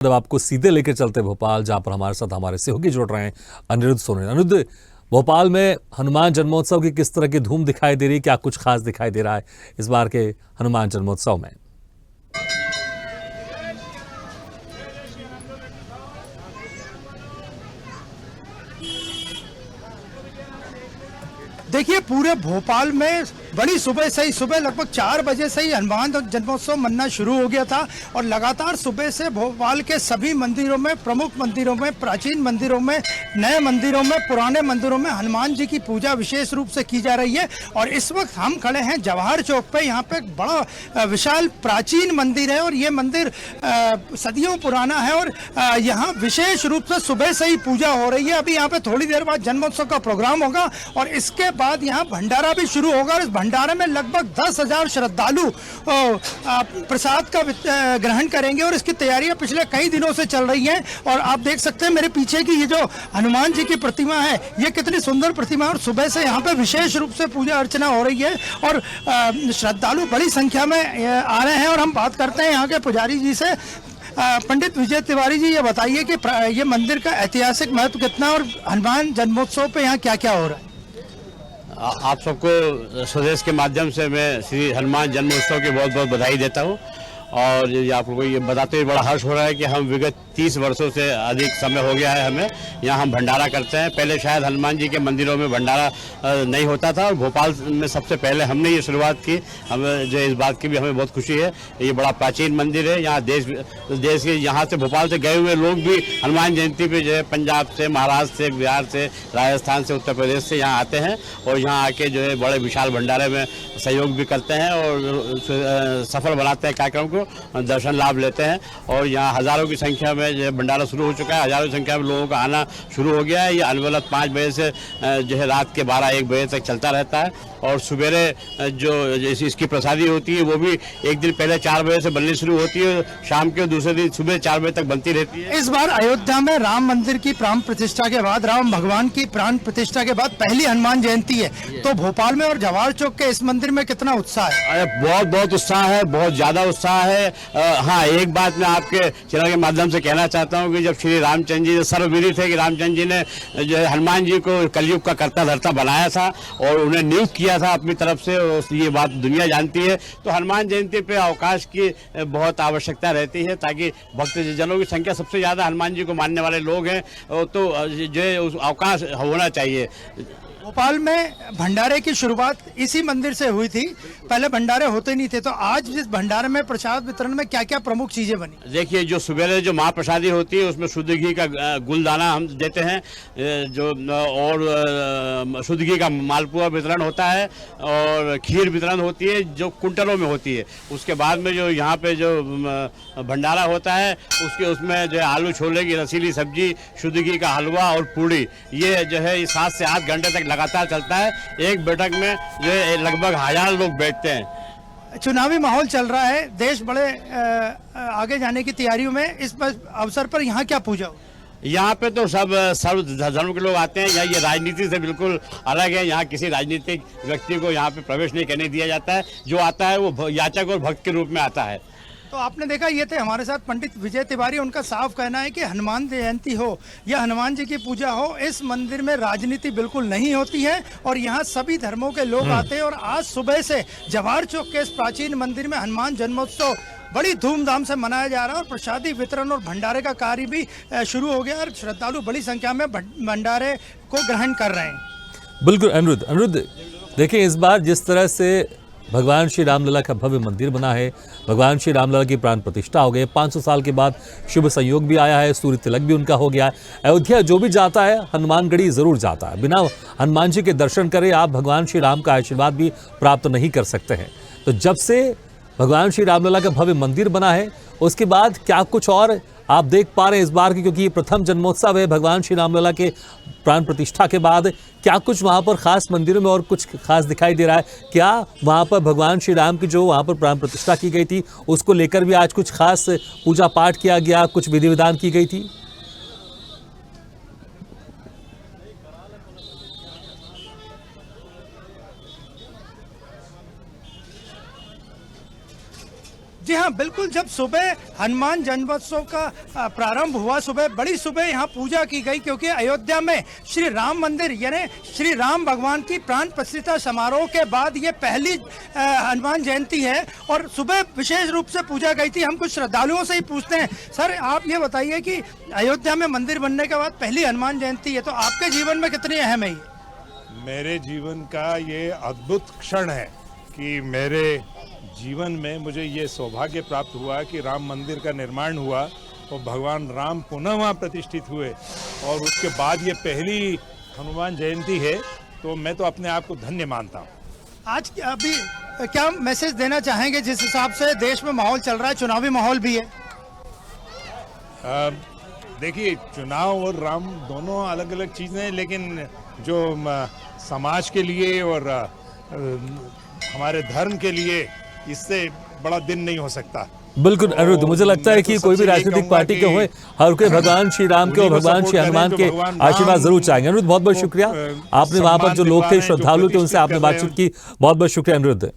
अब आपको सीधे लेकर चलते भोपाल, जहां पर हमारे साथ हमारे सहयोगी जुड़ रहे हैं अनिरुद्ध सोनी। अनिरुद्ध, भोपाल में हनुमान जन्मोत्सव की किस तरह की धूम दिखाई दे रही है, क्या कुछ खास दिखाई दे रहा है इस बार के हनुमान जन्मोत्सव में? देखिए, पूरे भोपाल में बड़ी सुबह लगभग 4 बजे से ही हनुमान जन्मोत्सव मनना शुरू हो गया था और लगातार सुबह से भोपाल के सभी मंदिरों में, प्रमुख मंदिरों में, प्राचीन मंदिरों में, नए मंदिरों में, पुराने मंदिरों में हनुमान जी की पूजा विशेष रूप से की जा रही है। और इस वक्त हम खड़े हैं जवाहर चौक पे। यहाँ पे एक बड़ा विशाल प्राचीन मंदिर है और ये मंदिर सदियों पुराना है और यहाँ विशेष रूप से सुबह से ही पूजा हो रही है। अभी यहाँ पे थोड़ी देर बाद जन्मोत्सव का प्रोग्राम होगा और इसके बाद यहाँ भंडारा भी शुरू होगा और इस भंडारे में लगभग 10,000 श्रद्धालु प्रसाद का ग्रहण करेंगे और इसकी तैयारियां पिछले कई दिनों से चल रही हैं। और आप देख सकते हैं मेरे पीछे की ये जो हनुमान जी की प्रतिमा है, ये कितनी सुंदर प्रतिमा है और सुबह से यहाँ पे विशेष रूप से पूजा अर्चना हो रही है और श्रद्धालु बड़ी संख्या में आ रहे हैं। और हम बात करते हैं यहाँ के पुजारी जी से। पंडित विजय तिवारी जी, ये बताइए कि ये मंदिर का ऐतिहासिक महत्व कितना और हनुमान जन्मोत्सव पे यहाँ क्या क्या हो रहा है? आप सबको स्वदेश के माध्यम से मैं श्री हनुमान जन्मोत्सव की बहुत बहुत बधाई देता हूँ। और आप लोगों को ये बताते हुए बड़ा हर्ष हो रहा है कि हम विगत 30 वर्षों से अधिक समय हो गया है हमें यहाँ हम भंडारा करते हैं। पहले शायद हनुमान जी के मंदिरों में भंडारा नहीं होता था और भोपाल में सबसे पहले हमने ये शुरुआत की। हमें जो इस बात की भी हमें बहुत खुशी है। ये बड़ा प्राचीन मंदिर है। यहाँ देश के यहाँ से भोपाल से गए हुए लोग भी हनुमान जयंती पे जो है पंजाब से, महाराष्ट्र से, बिहार से, राजस्थान से, उत्तर प्रदेश से यहाँ आते हैं और यहाँ आके जो है बड़े विशाल भंडारे में सहयोग भी करते हैं और सफल बनाते हैं कार्यक्रम को, दर्शन लाभ लेते हैं। और यहाँ हज़ारों की संख्या में जो है भंडारा शुरू हो चुका है। हज़ारों की संख्या में लोगों का आना शुरू हो गया है। ये अनवरत 5 बजे से जो है रात के 12-1 बजे तक चलता रहता है और सवेरे जो इसकी प्रसादी होती है वो भी एक दिन पहले 4 बजे से बननी शुरू होती है, शाम के दूसरे दिन सुबह 4 बजे तक बनती रहती है। इस बार अयोध्या में राम मंदिर की प्राण प्रतिष्ठा के बाद, राम भगवान की प्राण प्रतिष्ठा के बाद पहली हनुमान जयंती है, तो भोपाल में और जवाहर चौक के इस मंदिर में कितना उत्साह है? बहुत उत्साह है, बहुत ज्यादा उत्साह है। हाँ, एक बात मैं आपके चैनल के माध्यम से कहना चाहता हूँ कि जब श्री रामचंद्र जी सर्वविदित है कि रामचंद्र जी ने जो है हनुमान जी को कलयुग का कर्ता धर्ता बनाया था और उन्हें नियुक्त किया था अपनी तरफ से, और ये बात दुनिया जानती है। तो हनुमान जयंती पे अवकाश की बहुत आवश्यकता रहती है ताकि भक्तजनों की संख्या सबसे ज़्यादा हनुमान जी को मानने वाले लोग हैं, तो जो है उस अवकाश होना चाहिए। भोपाल में भंडारे की शुरुआत इसी मंदिर से हुई थी, पहले भंडारे होते नहीं थे, तो आज इस भंडारे में प्रसाद वितरण में क्या क्या प्रमुख चीजें बनी? देखिए, जो सवेरे जो महाप्रसादी होती है उसमें शुद्ध घी का गुलदाना हम देते हैं, जो और शुद्ध घी का मालपुआ वितरण होता है और खीर वितरण होती है जो कुंटलों में होती है। उसके बाद में जो यहाँ पे जो भंडारा होता है उसमें जो है आलू छोले की रसीली सब्जी, शुद्ध घी का हलवा और पूड़ी, ये जो है 7 से 8 घंटे तक लगातार चलता है। एक बैठक में जो है लगभग 1000 लोग बैठते हैं। चुनावी माहौल चल रहा है, देश बड़े आगे जाने की तैयारियों में, इस अवसर पर यहाँ क्या पूजा हो? यहाँ पे तो सब सर्व धर्म के लोग आते हैं। यहाँ ये राजनीति से बिल्कुल अलग है। यहाँ किसी राजनीतिक व्यक्ति को यहाँ पे प्रवेश नहीं करने दिया जाता है। जो आता है वो याचक और भक्त के रूप में आता है। तो आपने देखा, ये थे हमारे साथ पंडित विजय तिवारी। उनका साफ कहना है कि हनुमान जयंती हो या हनुमान जी की पूजा हो, इस मंदिर में राजनीति बिल्कुल नहीं होती है और यहाँ सभी धर्मों के लोग आते हैं। और आज सुबह से जवाहर चौक के इस प्राचीन मंदिर में हनुमान जन्मोत्सव बड़ी धूमधाम से मनाया जा रहा है और प्रसादी वितरण और भंडारे का कार्य भी शुरू हो गया और श्रद्धालु बड़ी संख्या में भंडारे को ग्रहण कर रहे हैं। बिल्कुल अनिरुद्ध, देखिए इस बार जिस तरह से भगवान श्री रामलला का भव्य मंदिर बना है, भगवान श्री रामलला की प्राण प्रतिष्ठा हो गई, 500 साल के बाद शुभ संयोग भी आया है, सूर्य तिलक भी उनका हो गया है। अयोध्या जो भी जाता है हनुमानगढ़ी जरूर जाता है। बिना हनुमान जी के दर्शन करे आप भगवान श्री राम का आशीर्वाद भी प्राप्त नहीं कर सकते हैं। तो जब से भगवान श्री रामलला का भव्य मंदिर बना है उसके बाद क्या कुछ और आप देख पा रहे हैं इस बार की, क्योंकि ये प्रथम जन्मोत्सव है भगवान श्री रामलला के प्राण प्रतिष्ठा के बाद, क्या कुछ वहाँ पर खास मंदिरों में और कुछ खास दिखाई दे रहा है? क्या वहाँ पर भगवान श्री राम की जो वहाँ पर प्राण प्रतिष्ठा की गई थी उसको लेकर भी आज कुछ खास पूजा पाठ किया गया, कुछ विधि विधान की गई थी? जी हाँ, बिल्कुल। जब सुबह हनुमान जन्मोत्सव का प्रारंभ हुआ, सुबह बड़ी सुबह यहाँ पूजा की गई, क्योंकि अयोध्या में श्री राम मंदिर यानी श्री राम भगवान की प्राण प्रतिष्ठा समारोह के बाद ये पहली हनुमान जयंती है और सुबह विशेष रूप से पूजा गई थी। हम कुछ श्रद्धालुओं से ही पूछते हैं, सर आप ये बताइए कि अयोध्या में मंदिर बनने के बाद पहली हनुमान जयंती है, तो आपके जीवन में कितनी अहम है ये? मेरे जीवन का ये अद्भुत क्षण है कि मेरे जीवन में मुझे ये सौभाग्य प्राप्त हुआ कि राम मंदिर का निर्माण हुआ और भगवान राम पुनः वहाँ प्रतिष्ठित हुए और उसके बाद ये पहली हनुमान जयंती है, तो मैं तो अपने आप को धन्य मानता हूँ। आज अभी क्या मैसेज देना चाहेंगे, जिस हिसाब से देश में माहौल चल रहा है, चुनावी माहौल भी है? देखिए, चुनाव और राम दोनों अलग अलग चीज़ें हैं, लेकिन जो समाज के लिए और हमारे धर्म के लिए इससे बड़ा दिन नहीं हो सकता। बिल्कुल अनिरुद्ध, मुझे लगता है कि कोई भी राजनीतिक पार्टी के होए, हर कोई भगवान श्री राम के और भगवान श्री हनुमान के आशीर्वाद जरूर चाहेंगे। अनिरुद्ध बहुत बहुत शुक्रिया, आपने वहां पर जो लोग थे, श्रद्धालु थे, उनसे आपने बातचीत की, बहुत बहुत शुक्रिया अनिरुद्ध।